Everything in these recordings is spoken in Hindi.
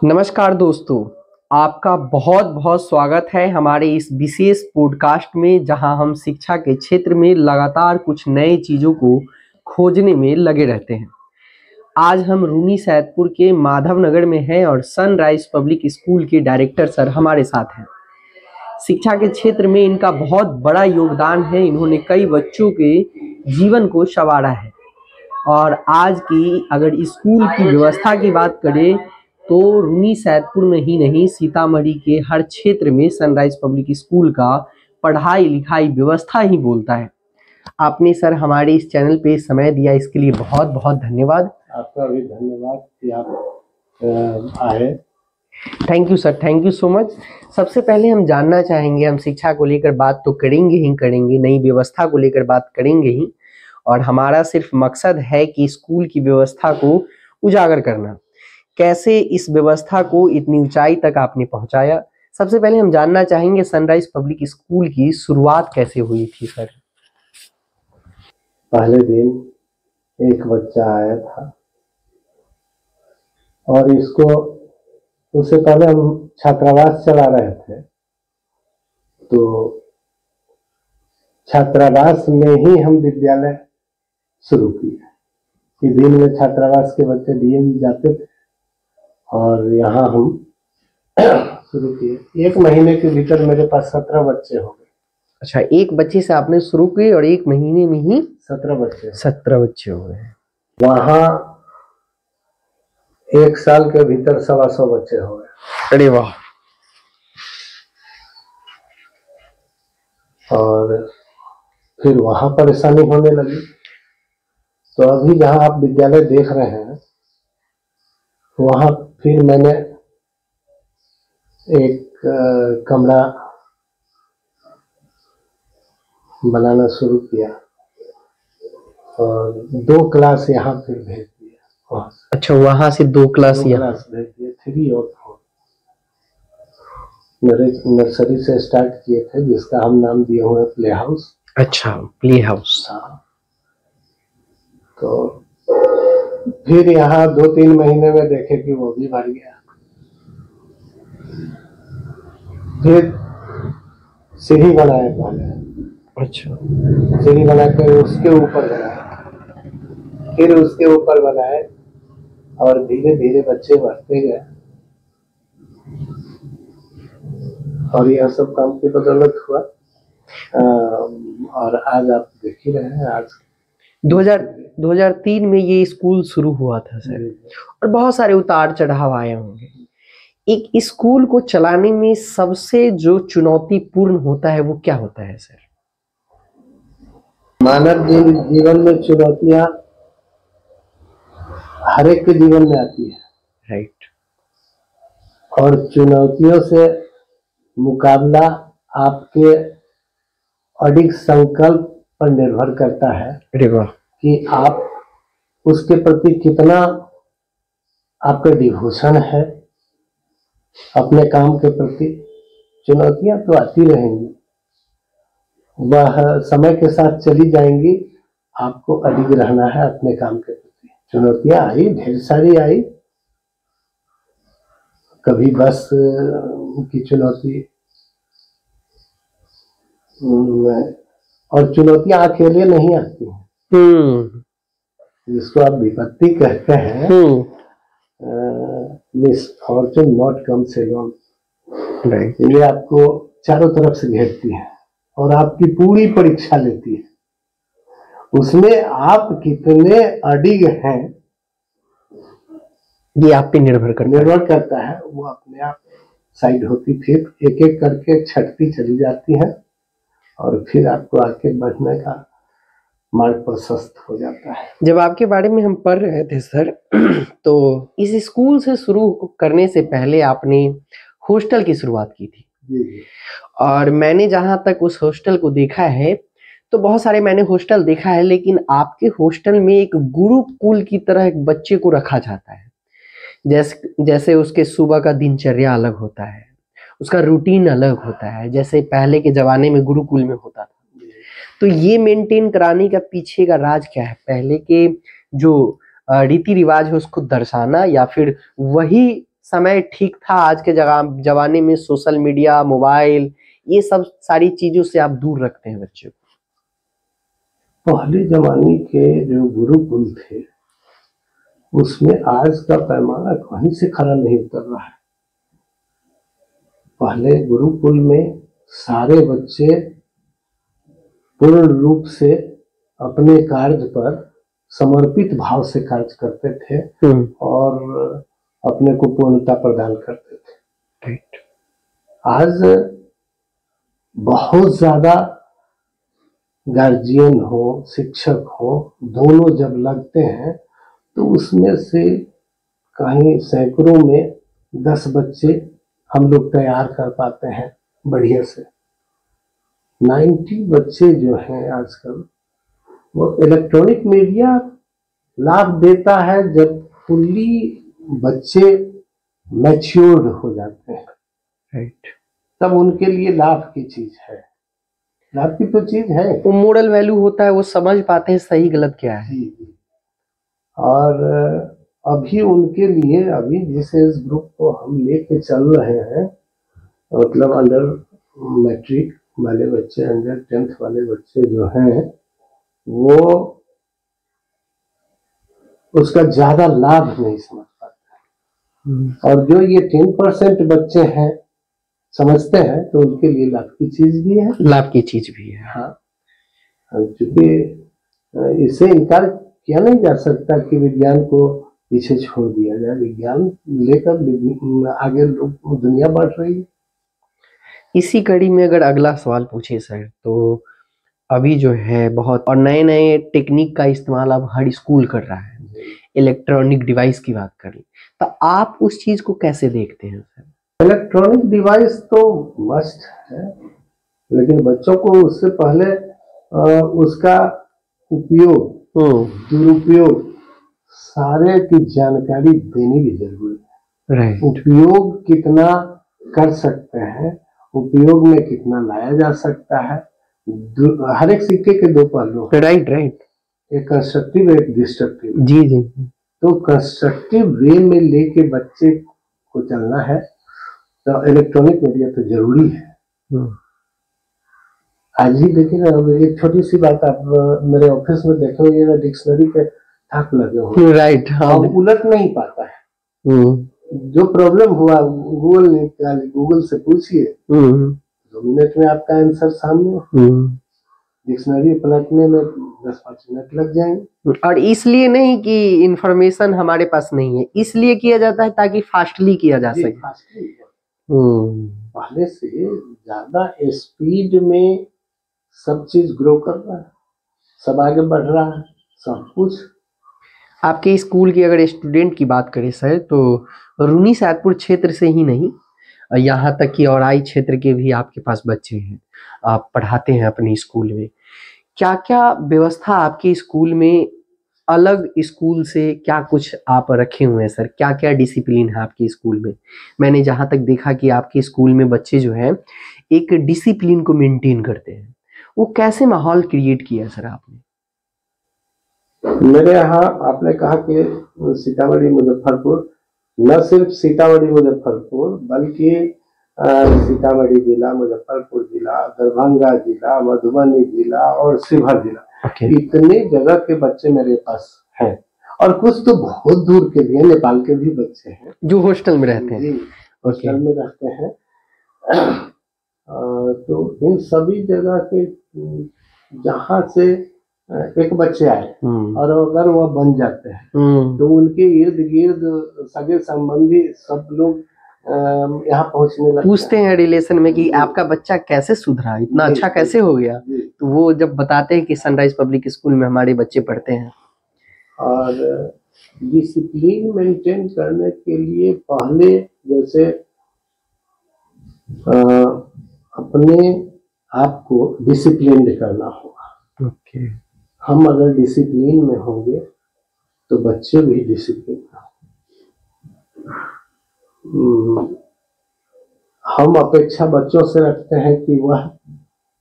नमस्कार दोस्तों, आपका बहुत बहुत स्वागत है हमारे इस विशेष पॉडकास्ट में, जहां हम शिक्षा के क्षेत्र में लगातार कुछ नए चीज़ों को खोजने में लगे रहते हैं। आज हम रूनी सैदपुर के माधव नगर में हैं और सनराइज पब्लिक स्कूल के डायरेक्टर सर हमारे साथ हैं। शिक्षा के क्षेत्र में इनका बहुत बड़ा योगदान है। इन्होंने कई बच्चों के जीवन को संवारा है और आज की अगर स्कूल की व्यवस्था की बात करें तो रूनी सैदपुर में ही नहीं, सीतामढ़ी के हर क्षेत्र में सनराइज पब्लिक स्कूल का पढ़ाई लिखाई व्यवस्था ही बोलता है। आपने सर हमारे इस चैनल पे समय दिया, इसके लिए बहुत बहुत धन्यवाद। आपका भी धन्यवाद कि आप आए। Thank you sir, thank you so much. सबसे पहले हम जानना चाहेंगे, हम शिक्षा को लेकर बात तो करेंगे ही करेंगे, नई व्यवस्था को लेकर बात करेंगे ही, और हमारा सिर्फ मकसद है कि स्कूल की व्यवस्था को उजागर करना। कैसे इस व्यवस्था को इतनी ऊंचाई तक आपने पहुंचाया, सबसे पहले हम जानना चाहेंगे सनराइज पब्लिक स्कूल की शुरुआत कैसे हुई थी सर? पहले दिन एक बच्चा आया था और इसको उससे पहले हम छात्रावास चला रहे थे, तो छात्रावास में ही हम विद्यालय शुरू किया कि दिन में छात्रावास के बच्चे डीएम जाते थे और यहाँ हम शुरू किए। एक महीने के भीतर मेरे पास 17 बच्चे हो गए। अच्छा, एक बच्चे से आपने शुरू की और एक महीने में ही 17 बच्चे हो गए। वहाँ एक साल के भीतर 125 बच्चे हो गए। अरे वाह। और फिर वहां परेशानी होने लगी, तो अभी जहां आप विद्यालय देख रहे हैं वहां फिर मैंने एक कमरा बनाना शुरू किया और 2 क्लास यहाँ फिर भेज दिया। अच्छा, वहां से 2 क्लास यहाँ भेज दिए, 3 और 4। मेरे नर्सरी से स्टार्ट किए थे, जिसका हम नाम दिए हुए प्ले हाउस। अच्छा, प्ले हाउस। तो फिर यहाँ 2-3 महीने में देखे कि वो भी बढ़ गया। फिर सीढ़ी बनाए पहले। अच्छा, सीढ़ी बनाकर उसके ऊपर बनाए, फिर उसके ऊपर बनाए और धीरे धीरे बच्चे बढ़ते गए और यह सब काम की बदौलत हुआ। और आज आप देख ही रहे हैं, आज 2003 में ये स्कूल शुरू हुआ था सर, और बहुत सारे उतार चढ़ाव आए होंगे। एक स्कूल को चलाने में सबसे जो चुनौतीपूर्ण होता है वो क्या होता है सर? मानव जीवन में चुनौतियां हर एक के जीवन में आती है, राइट। और चुनौतियों से मुकाबला आपके अडिग संकल्प पर निर्भर करता है कि आप उसके प्रति कितना आपका डिवोशन है अपने काम के प्रति। चुनौतियां तो आती रहेंगी, वह समय के साथ चली जाएंगी, आपको अडिग रहना है अपने काम के प्रति। चुनौतियां आई, ढेर सारी आई। कभी बस की चुनौती, और चुनौतियां अकेले नहीं आती हैं, जिसको आप विपत्ति कहते हैं, मिसफॉर्चून नॉट कम्स अलोन। ये आपको चारों तरफ से घेरती है और आपकी पूरी परीक्षा लेती है। उसमें आप कितने अडिग हैं ये आप पे निर्भर करता है। वो अपने आप साइड होती, फिर एक एक करके छटती चली जाती है और फिर आपको आगे बढ़ने का मार्ग प्रशस्त हो जाता है। जब आपके बारे में हम पढ़ रहे थे सर, तो इस स्कूल से शुरू करने से पहले आपने हॉस्टल की शुरुआत की थी। जी। और मैंने जहां तक उस हॉस्टल को देखा है, तो बहुत सारे मैंने हॉस्टल देखा है, लेकिन आपके हॉस्टल में एक गुरुकुल की तरह एक बच्चे को रखा जाता है। जैसे उसके सुबह का दिनचर्या अलग होता है, उसका रूटीन अलग होता है, जैसे पहले के जमाने में गुरुकुल में होता था। तो ये मेंटेन कराने का पीछे का राज क्या है? पहले के जो रीति रिवाज है उसको दर्शाना, या फिर वही समय ठीक था? आज के जमाने में सोशल मीडिया, मोबाइल, ये सब सारी चीजों से आप दूर रखते हैं बच्चों को? पहले जमाने के जो गुरुकुल थे उसमें आज का पैमाना कहीं से खरा नहीं उतर रहा है। पहले गुरुकुल में सारे बच्चे पूर्ण रूप से अपने कार्य पर समर्पित भाव से कार्य करते थे और अपने को पूर्णता प्रदान करते थे। आज बहुत ज्यादा गार्जियन हो, शिक्षक हो, दोनों जब लगते हैं तो उसमें से कहीं सैकड़ों में 10 बच्चे हम लोग तैयार कर पाते हैं बढ़िया से। 90 बच्चे जो हैं आजकल, वो इलेक्ट्रॉनिक मीडिया लाभ देता है जब फुल्ली बच्चे मैच्योर्ड हो जाते हैं, राइट, तब उनके लिए लाभ की चीज है। लाभ की तो चीज है, वो मोरल वैल्यू होता है, वो समझ पाते हैं सही गलत क्या है। और अभी उनके लिए अभी जिस एज ग्रुप को हम लेके चल रहे हैं, मतलब अंडर मैट्रिक वाले बच्चे, अंडर 10th वाले बच्चे जो हैं, वो उसका ज्यादा लाभ नहीं समझ पाते। और जो ये 10% बच्चे हैं समझते हैं, तो उनके लिए लाभ की चीज भी है। लाभ की चीज भी है, हाँ, क्योंकि इससे इनकार किया नहीं जा सकता कि विज्ञान को पीछे छोड़ दिया जाए। विज्ञान लेकर आगे लोग दुनिया बढ़ रही है। इसी कड़ी में अगर अगला सवाल पूछे सर, तो अभी जो है बहुत और नए नए टेक्निक का इस्तेमाल अब हर स्कूल कर रहा है, इलेक्ट्रॉनिक डिवाइस की बात करें, तो आप उस चीज को कैसे देखते हैं सर? इलेक्ट्रॉनिक डिवाइस तो मस्ट है, लेकिन बच्चों को उससे पहले उसका उपयोग, दुरुपयोग सारे की जानकारी देनी भी जरूरी है। राइट, उपयोग कितना कर सकते हैं, उपयोग में कितना लाया जा सकता है, हर एक सिक्के के दो पहलू। राइट राइट, एक कंस्ट्रक्टिव, एक डिस्ट्रक्टिव। जी जी। तो कंस्ट्रक्टिव वे में लेके बच्चे को चलना है, तो इलेक्ट्रॉनिक मीडिया तो जरूरी है। आज ही देखिए ना, एक छोटी सी बात, आप मेरे ऑफिस में देखे हुए ना, डिक्शनरी के थाक लगे हुए, राइट, अब उलट नहीं पाता है। जो प्रॉब्लम हुआ गूगल निकाल, गूगल से पूछिए, 2 मिनट में आपका आंसर सामने। डिक्शनरी पलटने में 10-5 मिनट लग जाएंगे। और इसलिए नहीं कि इंफॉर्मेशन हमारे पास नहीं है, इसलिए किया जाता है ताकि फास्टली किया जा सके। पहले से ज्यादा स्पीड में सब चीज ग्रो कर रहा है, सब आगे बढ़ रहा है, सब कुछ। आपके स्कूल की अगर स्टूडेंट की बात करें सर, तो रूनी सैदपुर क्षेत्र से ही नहीं, यहाँ तक कि औराई क्षेत्र के भी आपके पास बच्चे हैं, आप पढ़ाते हैं अपने स्कूल में। क्या क्या व्यवस्था आपके स्कूल में अलग स्कूल से क्या कुछ आप रखे हुए हैं सर? क्या क्या डिसिप्लिन है आपके स्कूल में? मैंने जहाँ तक देखा कि आपके स्कूल में बच्चे जो हैं एक डिसिप्लिन को मेंटेन करते हैं, वो कैसे माहौल क्रिएट किया सर आपने? मेरे यहाँ आपने कहा कि सीतामढ़ी मुजफ्फरपुर, न सिर्फ सीतामढ़ी मुजफ्फरपुर बल्कि सीतामढ़ी जिला, मुजफ्फरपुर जिला, दरभंगा जिला, मधुबनी जिला और शिवहर जिला, इतने जगह के बच्चे मेरे पास हैं। और कुछ तो बहुत दूर के भी हैं, नेपाल के भी बच्चे हैं जो हॉस्टल में रहते हैं। हॉस्टल में रहते हैं। तो इन सभी जगह के जहाँ से एक बच्चे आए और अगर वह बन जाते हैं, तो उनके इर्द गिर्द सगे संबंधी सब लोग यहाँ पहुँचने लगते, पूछते हैं रिलेशन में कि आपका बच्चा कैसे सुधरा, इतना अच्छा कैसे हो गया। तो वो जब बताते हैं कि सनराइज पब्लिक स्कूल में हमारे बच्चे पढ़ते हैं। और डिसिप्लिन मेंटेन करने के लिए पहले जैसे अपने आप को डिसिप्लिन करना होगा। हम अगर डिसिप्लिन में होंगे तो बच्चे भी डिसिप्लिन में होंगे। हम अपेक्षा बच्चों से रखते हैं कि वह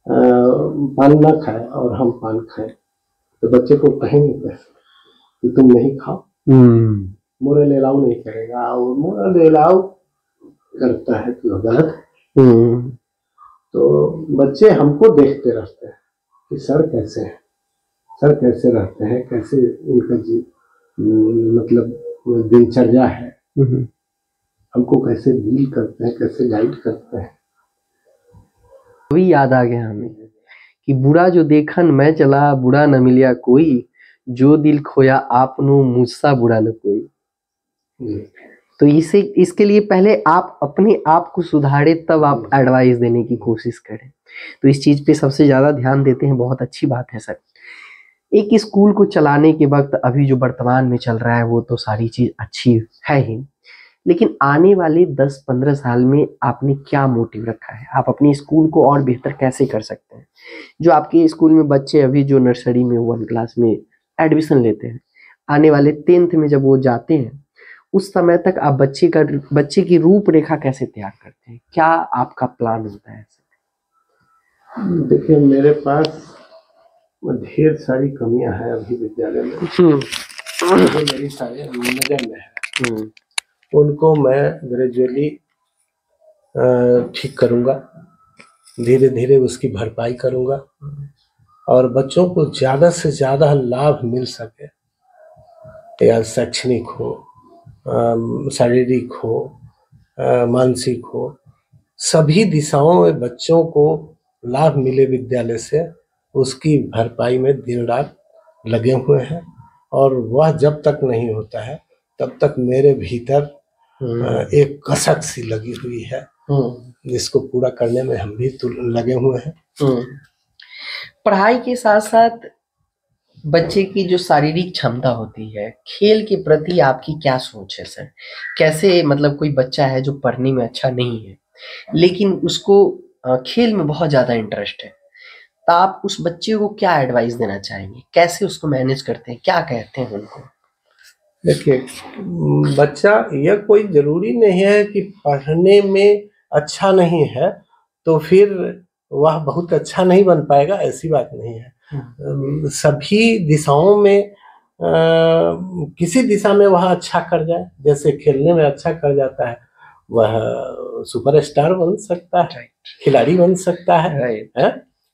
पान न खाए और हम पान खाएं, तो बच्चे को कहेंगे कैसे कि तुम नहीं खाओ। मोरल अलाउ नहीं करेगा, और मोरल अलाउ करता है तो गलत। तो बच्चे हमको देखते रहते हैं कि सर कैसे हैं, सर कैसे रहते हैं, कैसे इनका मतलब दिनचर्या है, हमको कैसे डील करते हैं, कैसे गाइड करते हैं। अभी याद आ गया हमें कि बुरा जो देखन मैं चला, बुरा न मिलिया कोई, जो दिल खोया आपनो मुझसा बुरा न कोई। तो इसके लिए पहले आप अपने आप को सुधारे, तब आप एडवाइस देने की कोशिश करें। तो इस चीज पे सबसे ज्यादा ध्यान देते हैं, बहुत अच्छी बात है सर। एक स्कूल को चलाने के वक्त अभी जो वर्तमान में चल रहा है वो तो सारी चीज अच्छी है ही, लेकिन आने वाले 10-15 साल में आपने क्या मोटिव रखा है? आप अपने स्कूल को और बेहतर कैसे कर सकते हैं? जो आपके स्कूल में बच्चे अभी जो नर्सरी में 1 क्लास में एडमिशन लेते हैं, आने वाले 10th में जब वो जाते हैं, उस समय तक आप बच्चे की रूपरेखा कैसे तैयार करते हैं? क्या आपका प्लान होता है? देखिए, मेरे पास ढेर सारी कमियां हैं अभी विद्यालय में, मेरी सारे नजर में है। उनको मैं ग्रेजुअली ठीक करूंगा, धीरे धीरे उसकी भरपाई करूंगा, और बच्चों को ज्यादा से ज्यादा लाभ मिल सके, या शैक्षणिक हो, शारीरिक हो, मानसिक हो, सभी दिशाओं में बच्चों को लाभ मिले विद्यालय से, उसकी भरपाई में दिन रात लगे हुए हैं। और वह जब तक नहीं होता है तब तक मेरे भीतर एक कसक सी लगी हुई है, जिसको पूरा करने में हम भी लगे हुए हैं। पढ़ाई के साथ साथ बच्चे की जो शारीरिक क्षमता होती है, खेल के प्रति आपकी क्या सोच है सर? कैसे, मतलब कोई बच्चा है जो पढ़ने में अच्छा नहीं है लेकिन उसको खेल में बहुत ज्यादा इंटरेस्ट है, तो आप उस बच्चे को क्या एडवाइस देना चाहेंगे? कैसे उसको मैनेज करते हैं, क्या कहते हैं उनको? देखिए, बच्चा, यह कोई जरूरी नहीं है कि पढ़ने में अच्छा नहीं है तो फिर वह बहुत अच्छा नहीं बन पाएगा, ऐसी बात नहीं है। सभी दिशाओं में किसी दिशा में वह अच्छा कर जाए, जैसे खेलने में अच्छा कर जाता है वह सुपरस्टार बन सकता है, खिलाड़ी बन सकता है।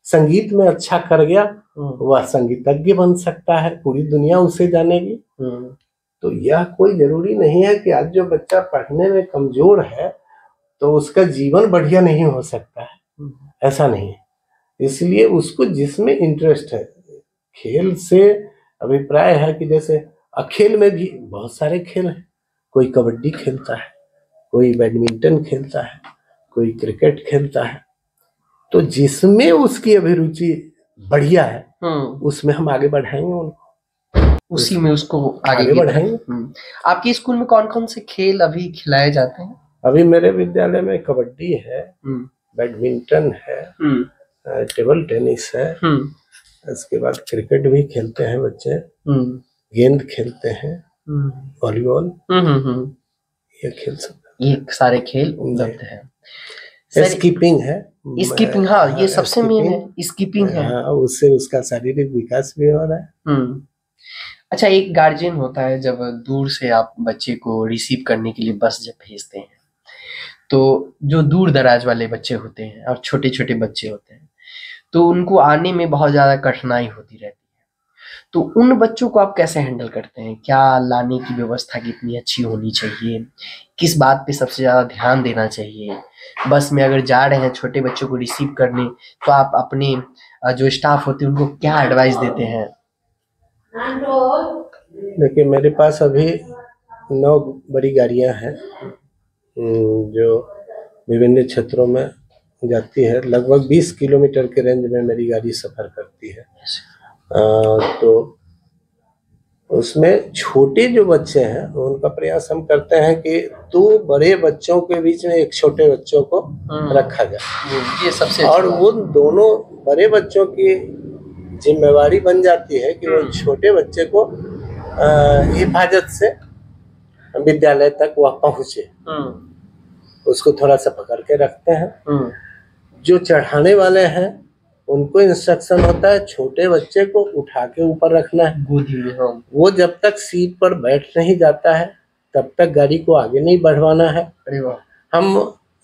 संगीत में अच्छा कर गया वह संगीतज्ञ बन सकता है, पूरी दुनिया उसे जानेगी। तो यह कोई जरूरी नहीं है कि आज जो बच्चा पढ़ने में कमजोर है तो उसका जीवन बढ़िया नहीं हो सकता है, ऐसा नहीं है। इसलिए उसको जिसमें इंटरेस्ट है, खेल से अभिप्राय है कि जैसे खेल में भी बहुत सारे खेल हैं, कोई कबड्डी खेलता है, कोई बैडमिंटन खेलता है, कोई क्रिकेट खेलता है, तो जिसमें उसकी अभिरुचि बढ़िया है उसमें हम आगे बढ़ाएंगे उनको, उसी में उसको आगे बढ़ाएंगे। आपके स्कूल में कौन कौन से खेल अभी खिलाए जाते हैं? अभी मेरे विद्यालय में कबड्डी है, बैडमिंटन है, टेबल टेनिस है, इसके बाद क्रिकेट भी खेलते हैं बच्चे, गेंद खेलते हैं, वॉलीबॉल, ये खेल सकते हैं। ये सारे खेल उपलब्ध है। स्कीपिंग है, स्कीपिंग, हाँ ये सबसे मेन है, स्कीपिंग है। उससे उसका शारीरिक विकास भी हो रहा है। अच्छा, एक गार्जियन होता है, जब दूर से आप बच्चे को रिसीव करने के लिए बस जब भेजते हैं, तो जो दूर दराज वाले बच्चे होते हैं और छोटे छोटे बच्चे होते हैं, तो उनको आने में बहुत ज्यादा कठिनाई होती रहती है। तो उन बच्चों को आप कैसे हैंडल करते हैं? क्या लाने की व्यवस्था कितनी अच्छी होनी चाहिए? किस बात पे सबसे ज्यादा ध्यान देना चाहिए? बस में अगर जा रहे हैं छोटे बच्चों को रिसीव करने, तो आप अपने जो स्टाफ होते हैं उनको क्या एडवाइस देते हैं? देखिए, मेरे पास अभी 9 बड़ी गाड़ियां हैं जो विभिन्न क्षेत्रों में जाती है। लगभग 20 किलोमीटर के रेंज में मेरी गाड़ी सफर करती है। तो उसमें छोटे जो बच्चे हैं उनका प्रयास हम करते हैं कि 2 बड़े बच्चों के बीच में एक छोटे बच्चों को रखा जाए, ये सबसे और वो दोनों बड़े बच्चों की जिम्मेवारी बन जाती है कि वो छोटे बच्चे को हिफाजत से विद्यालय तक वह पहुंचे। उसको थोड़ा सा पकड़ के रखते हैं। जो चढ़ाने वाले हैं उनको इंस्ट्रक्शन होता है छोटे बच्चे को उठा के ऊपर रखना है गोदी में। वो जब तक सीट पर बैठ नहीं जाता है तब तक गाड़ी को आगे नहीं बढ़वाना है। अरे वाह। हम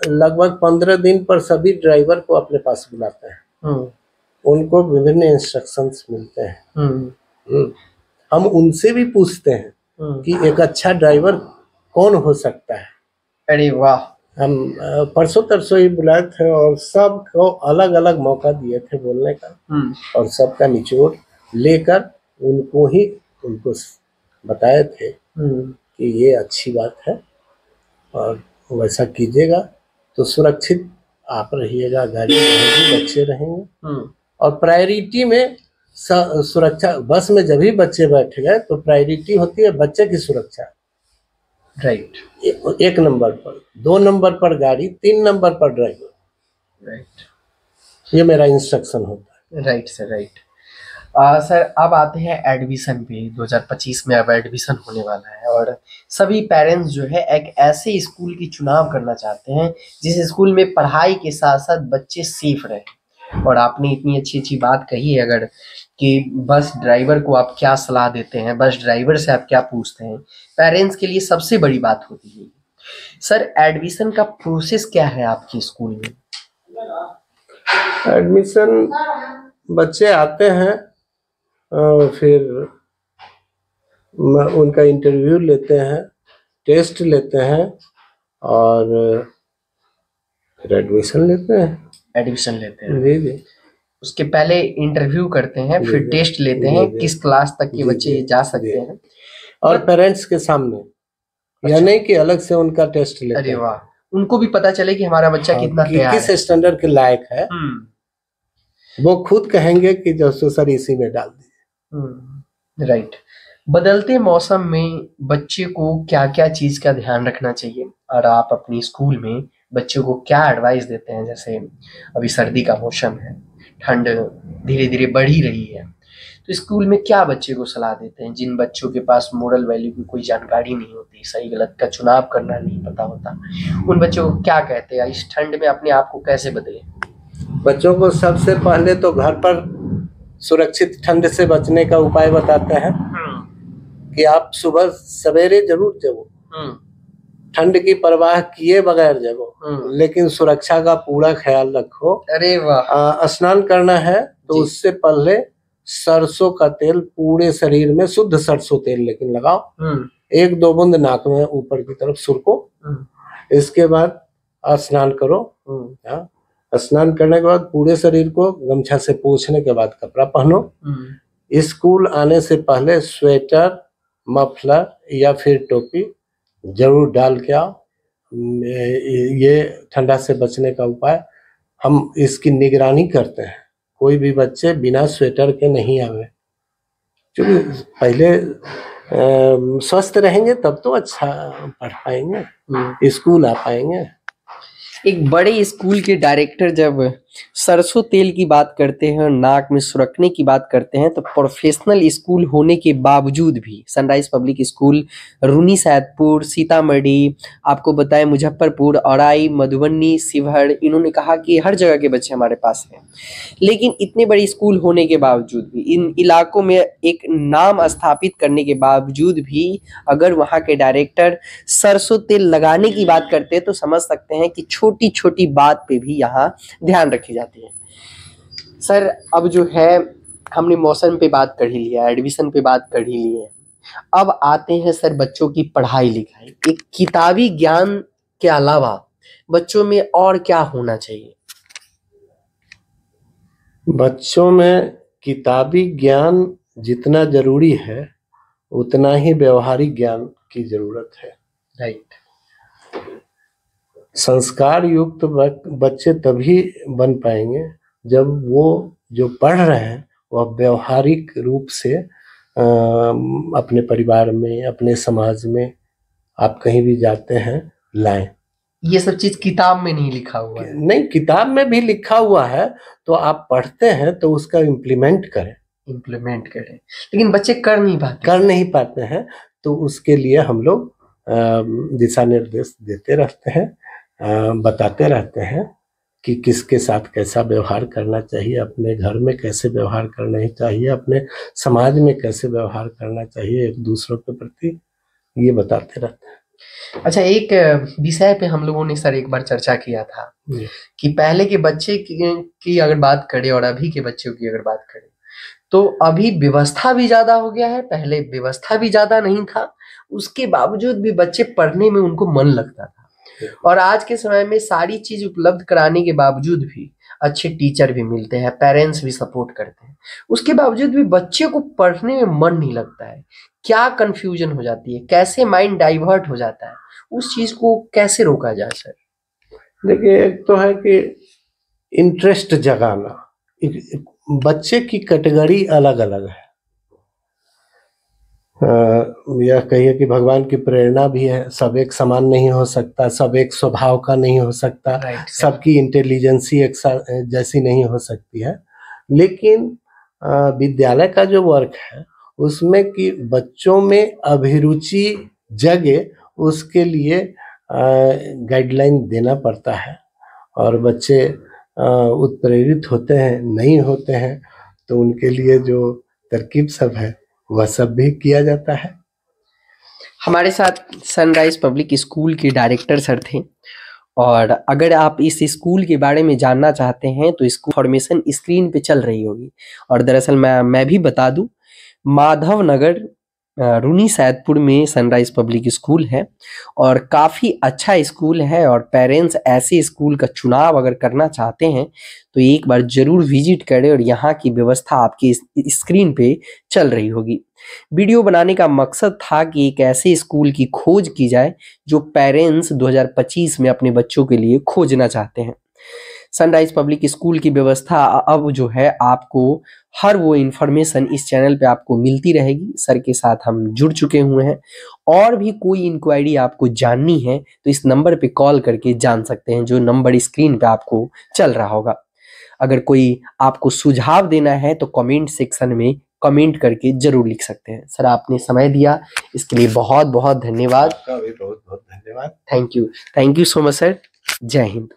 लगभग 15 दिन पर सभी ड्राइवर को अपने पास बुलाते हैं, उनको विभिन्न इंस्ट्रक्शंस मिलते हैं। हम उनसे भी पूछते हैं कि एक अच्छा ड्राइवर कौन हो सकता है। अरे वाह। हम परसों तरसों ही बुलाए थे और सबको अलग अलग मौका दिए थे बोलने का, और सबका निचोड़ लेकर उनको बताए थे कि ये अच्छी बात है और वैसा कीजिएगा तो सुरक्षित आप रहिएगा, गाड़ी रहेगी, बच्चे रहेंगे। और प्रायोरिटी में सुरक्षा, बस में जब भी बच्चे बैठ गए तो प्रायोरिटी होती है बच्चे की सुरक्षा। राइट। एक नंबर पर, 2 नंबर पर गाड़ी, 3 नंबर पर ड्राइवर। राइट। ये मेरा इंस्ट्रक्शन होता है। Right sir, right. सर अब आते हैं एडमिशन पे। 2025 में अब एडमिशन होने वाला है और सभी पेरेंट्स जो है एक ऐसे स्कूल की चुनाव करना चाहते हैं जिस स्कूल में पढ़ाई के साथ साथ बच्चे सेफ रहे। और आपने इतनी अच्छी अच्छी बात कही है अगर कि बस ड्राइवर को आप क्या सलाह देते हैं, बस ड्राइवर से आप क्या पूछते हैं, पेरेंट्स के लिए सबसे बड़ी बात होती है। सर एडमिशन का प्रोसेस क्या है आपके स्कूल में? एडमिशन, बच्चे आते हैं, फिर उनका इंटरव्यू लेते हैं, टेस्ट लेते हैं और फिर एडमिशन लेते हैं। जी। उसके पहले इंटरव्यू करते हैं, फिर टेस्ट लेते हैं, किस क्लास तक के बच्चे जा सकते हैं, और पेरेंट्स के सामने। अच्छा। या नहीं कि अलग से उनका टेस्ट लेते हैं। अरे वाह, उनको भी पता चले कि हमारा बच्चा कितना तैयार है, किस स्टैंडर्ड के लायक है। वो खुद कहेंगे कि जो सर इसी में डाल दीजिए। राइट। बदलते मौसम में बच्चे को क्या क्या चीज का ध्यान रखना चाहिए और आप अपनी स्कूल में बच्चों को क्या एडवाइस देते हैं? जैसे अभी सर्दी का मौसम है, ठंड धीरे धीरे बढ़ ही रही है, तो स्कूल में क्या बच्चे को सलाह देते हैं जिन बच्चों के पास मोरल वैल्यू की कोई जानकारी नहीं होती, सही गलत का चुनाव करना नहीं पता होता, उन बच्चों को क्या कहते हैं इस ठंड में अपने आप को कैसे बदले? बच्चों को सबसे पहले तो घर पर सुरक्षित ठंड से बचने का उपाय बताते हैं कि आप सुबह सवेरे जरूर जगो, ठंड की परवाह किए बगैर जगो, लेकिन सुरक्षा का पूरा ख्याल रखो। अरे वाह। स्नान करना है तो उससे पहले सरसों का तेल पूरे शरीर में, शुद्ध सरसों तेल लेकिन लगाओ, 1-2 बूंद नाक में ऊपर की तरफ सुरको। इसके बाद स्नान करो। स्नान करने के बाद पूरे शरीर को गमछा से पोंछने के बाद कपड़ा पहनो। स्कूल आने से पहले स्वेटर, मफलर या फिर टोपी जरूर डाल के आओ। ये ठंडा से बचने का उपाय, हम इसकी निगरानी करते हैं, कोई भी बच्चे बिना स्वेटर के नहीं आवे, क्योंकि पहले स्वस्थ रहेंगे तब तो अच्छा पढ़ पाएंगे, स्कूल आ पाएंगे। एक बड़े स्कूल के डायरेक्टर जब सरसों तेल की बात करते हैं, नाक में सुरखने की बात करते हैं, तो प्रोफेशनल स्कूल होने के बावजूद भी sunrise public school Runni Saidpur, Sitamarhi, आपको बताएं मुजफ्फरपुर, औराई, मधुबनी, शिवहर, इन्होंने कहा कि हर जगह के बच्चे हमारे पास हैं। लेकिन इतने बड़े स्कूल होने के बावजूद भी, इन इलाकों में एक नाम स्थापित करने के बावजूद भी अगर वहाँ के डायरेक्टर सरसों तेल लगाने की बात करते हैं तो समझ सकते हैं कि छोटी छोटी बात पे भी यहाँ ध्यान रखी जाती है। सर अब जो है हमने मौसम पे बात कर ही लिया, एडमिशन पे बात कर ही ली है, अब आते हैं सर बच्चों की पढ़ाई लिखाई। एक किताबी ज्ञान के अलावा बच्चों में और क्या होना चाहिए? बच्चों में किताबी ज्ञान जितना जरूरी है उतना ही व्यवहारिक ज्ञान की जरूरत है। राइट। संस्कार युक्त बच्चे तभी बन पाएंगे जब वो जो पढ़ रहे हैं वह व्यवहारिक रूप से अपने परिवार में, अपने समाज में, आप कहीं भी जाते हैं, लाएं। ये सब चीज किताब में नहीं लिखा हुआ है। नहीं, किताब में भी लिखा हुआ है, तो आप पढ़ते हैं तो उसका इम्प्लीमेंट करें, लेकिन बच्चे कर नहीं पाते हैं, तो उसके लिए हम लोग दिशा निर्देश देते रहते हैं, बताते रहते हैं कि किसके साथ कैसा व्यवहार करना चाहिए, अपने घर में कैसे व्यवहार करना चाहिए, अपने समाज में कैसे व्यवहार करना चाहिए, एक दूसरों के प्रति, ये बताते रहते हैं। अच्छा, एक विषय पे हम लोगों ने सर एक बार चर्चा किया था कि पहले के बच्चे की अगर बात करें और अभी के बच्चों की अगर बात करें तो अभी व्यवस्था भी ज्यादा हो गया है, पहले व्यवस्था भी ज्यादा नहीं था, उसके बावजूद भी बच्चे पढ़ने में उनको मन लगता था। और आज के समय में सारी चीज उपलब्ध कराने के बावजूद भी अच्छे टीचर भी मिलते हैं, पेरेंट्स भी सपोर्ट करते हैं, उसके बावजूद भी बच्चे को पढ़ने में मन नहीं लगता है। क्या कंफ्यूजन हो जाती है, कैसे माइंड डाइवर्ट हो जाता है, उस चीज को कैसे रोका जाए सर? देखिए, एक तो है कि इंटरेस्ट जगाना, बच्चे की कैटेगरी अलग अलग है। यह कहिए कि भगवान की प्रेरणा भी है, सब एक समान नहीं हो सकता, सब एक स्वभाव का नहीं हो सकता, सबकी इंटेलिजेंसी एक जैसी नहीं हो सकती है। लेकिन विद्यालय का जो वर्क है उसमें कि बच्चों में अभिरुचि जगे, उसके लिए गाइडलाइन देना पड़ता है और बच्चे उत्प्रेरित होते हैं, नहीं होते हैं तो उनके लिए जो तरकीब सब है वह सब भी किया जाता है। हमारे साथ सनराइज पब्लिक स्कूल के डायरेक्टर सर थे, और अगर आप इस स्कूल के बारे में जानना चाहते हैं तो इसको इन्फॉर्मेशन स्क्रीन पे चल रही होगी। और दरअसल मैं भी बता दूं, माधव नगर रूनी सैदपुर में सनराइज पब्लिक स्कूल है और काफ़ी अच्छा स्कूल है। और पेरेंट्स ऐसे स्कूल का चुनाव अगर करना चाहते हैं तो एक बार जरूर विजिट करें, और यहाँ की व्यवस्था आपकी स्क्रीन पे चल रही होगी। वीडियो बनाने का मकसद था कि एक ऐसे स्कूल की खोज की जाए जो पेरेंट्स 2025 में अपने बच्चों के लिए खोजना चाहते हैं। सनराइज पब्लिक स्कूल की व्यवस्था अब जो है आपको हर वो इन्फॉर्मेशन इस चैनल पे आपको मिलती रहेगी। सर के साथ हम जुड़ चुके हुए हैं, और भी कोई इंक्वायरी आपको जाननी है तो इस नंबर पे कॉल करके जान सकते हैं, जो नंबर स्क्रीन पे आपको चल रहा होगा। अगर कोई आपको सुझाव देना है तो कमेंट सेक्शन में कमेंट करके जरूर लिख सकते हैं। सर, आपने समय दिया इसके लिए बहुत बहुत धन्यवाद। आपका भी बहुत बहुत धन्यवाद। Thank you so much sir. जय हिंद।